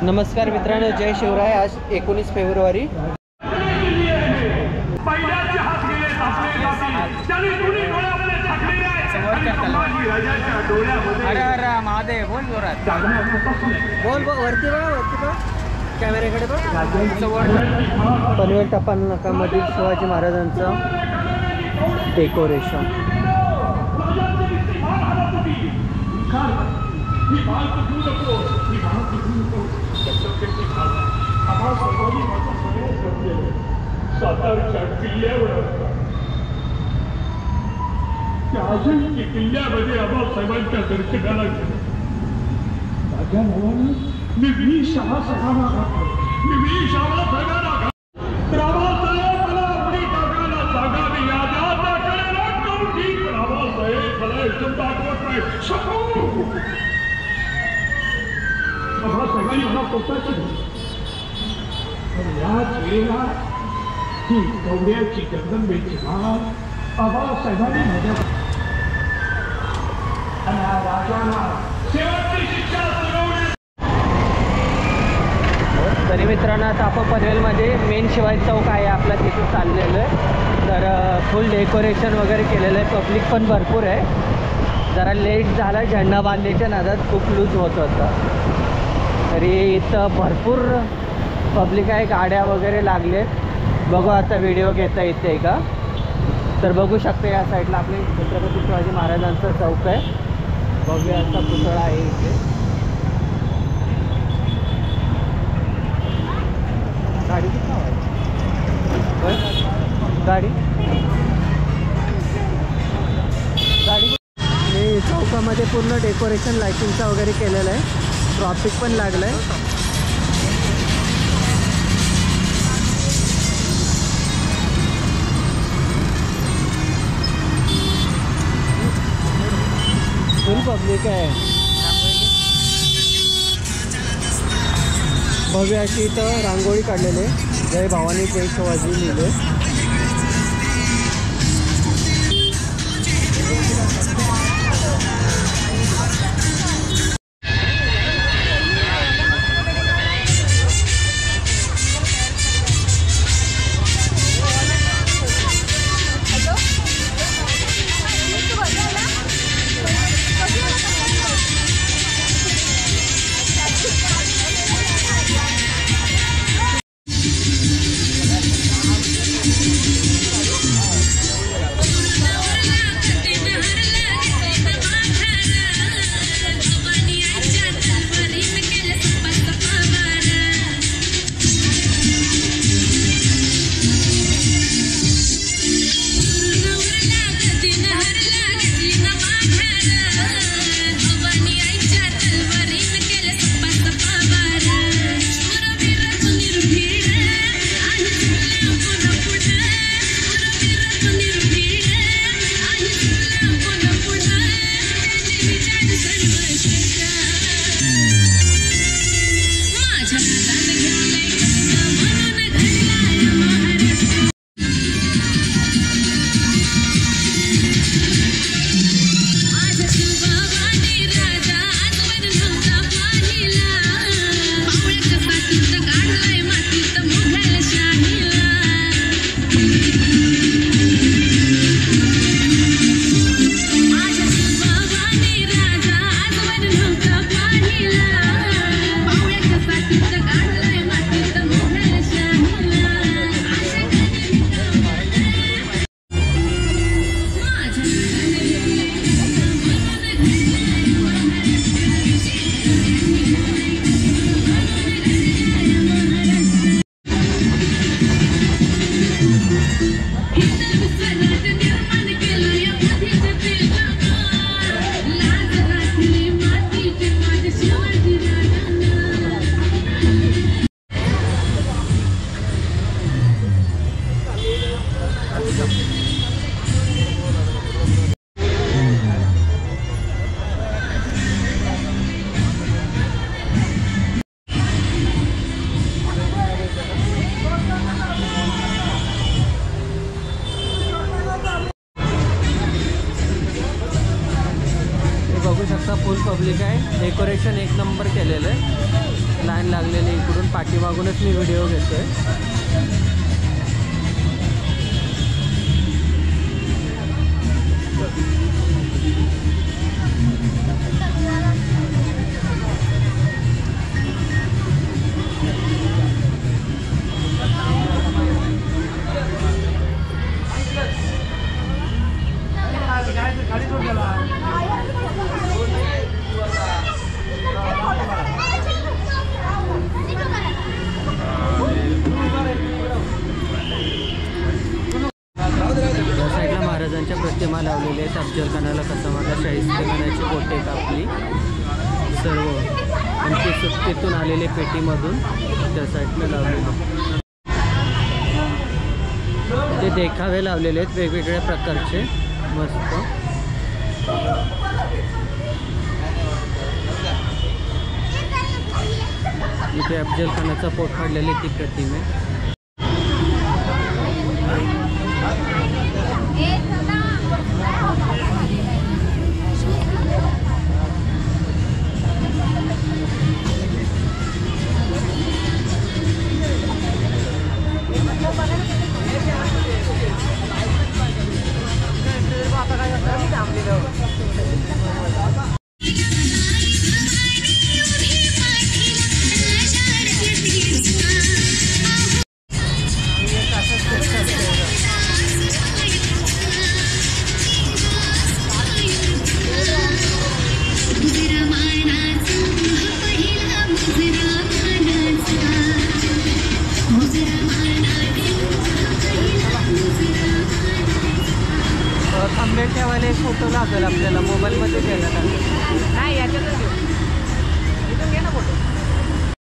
नमस्कार मित्रांनो, जय शिवराय। आज 19 फेब्रुवारी। बोल जोरात, बोल वरती बघा कॅमेऱ्याकडे बघ। पनवेल टपाल नाकामधील शिवाजी महाराजांचं डेकोरेशन। सातारच्या किल्ल्यावर त्या अजूनची किल्ल्यामध्ये आबासाहेबांच्या दर्शनाला गेलो। माझ्या नावानं मी 20 आबासाहेबांना घातलो, मी 20 आबासाहेबांना घातलो। तर आबासाहेब मला आपली टाकायला जागा मी यादा करायला कवठी, पण आबासाहेब मला एकदम दाखवत नाही शकू। आबासाहेबांनी मला पोटाची याच वेळेला ही गवड्याची जगदंबेची माळ आबासाहेबांनी माझ्या राजाला शेवटची शिक्षा सुनावली। तरी मित्रांनो, आता आपण पनवेलमध्ये मेन शिवाजी चौक आहे आपला, तिथे चाललेलं आहे। तर फुल डेकोरेशन वगैरे केलेलं आहे, पब्लिक पण भरपूर आहे। जरा लेट झाला, झेंडा बांधण्याच्या नादात खूप लूज होत होतं। तरी इथं भरपूर पब्लिक आहे, गाड्या वगैरे लागले। बघू आता व्हिडिओ घेता येते का, तर बघू शकते या साईडला आपले छत्रपती शिवाजी महाराजांचा चौक आहे। भव्य असा पुतळा आहे इथे। गाडी किती गाडी गाडी आणि चौकामध्ये पूर्ण डेकोरेशन लाईटिंगचं वगैरे केलेलं आहे। ट्रॉफिक पण लागलं आहे। फुल पब्लिक आहे। भव्य अशी इथं रांगोळी काढलेली आहे, जय भवानी जय शिवाजी लिहिले। पब्लिक आहे. डेकोरेशन एक नंबर केलेलं आहे. लाईन लागलेली इकडून पाठीमागूनच मी व्हिडिओ घेतोय. महाराजांच्या प्रतिमा लावलेल्या आहेत. अफजल खानाला कसा मारला, शाहिस्ते खानाची बोटे कापली, सर्व आणि ते सुटकेतून आलेले पेटीमधून त्या साईडला लावलेले. ते देखावे लावलेले आहेत वेगवेगळ्या प्रकारचे मस्त. इथे अफजल खानाचा पोट फाडलेली ती प्रतिमा. थंबनेल ठेवायला एक फोटो लागेल आपल्याला, मोबाईलमध्ये घ्यायला लागेल. नाही याच्यातच घेऊ. इथून घे ना फोटो.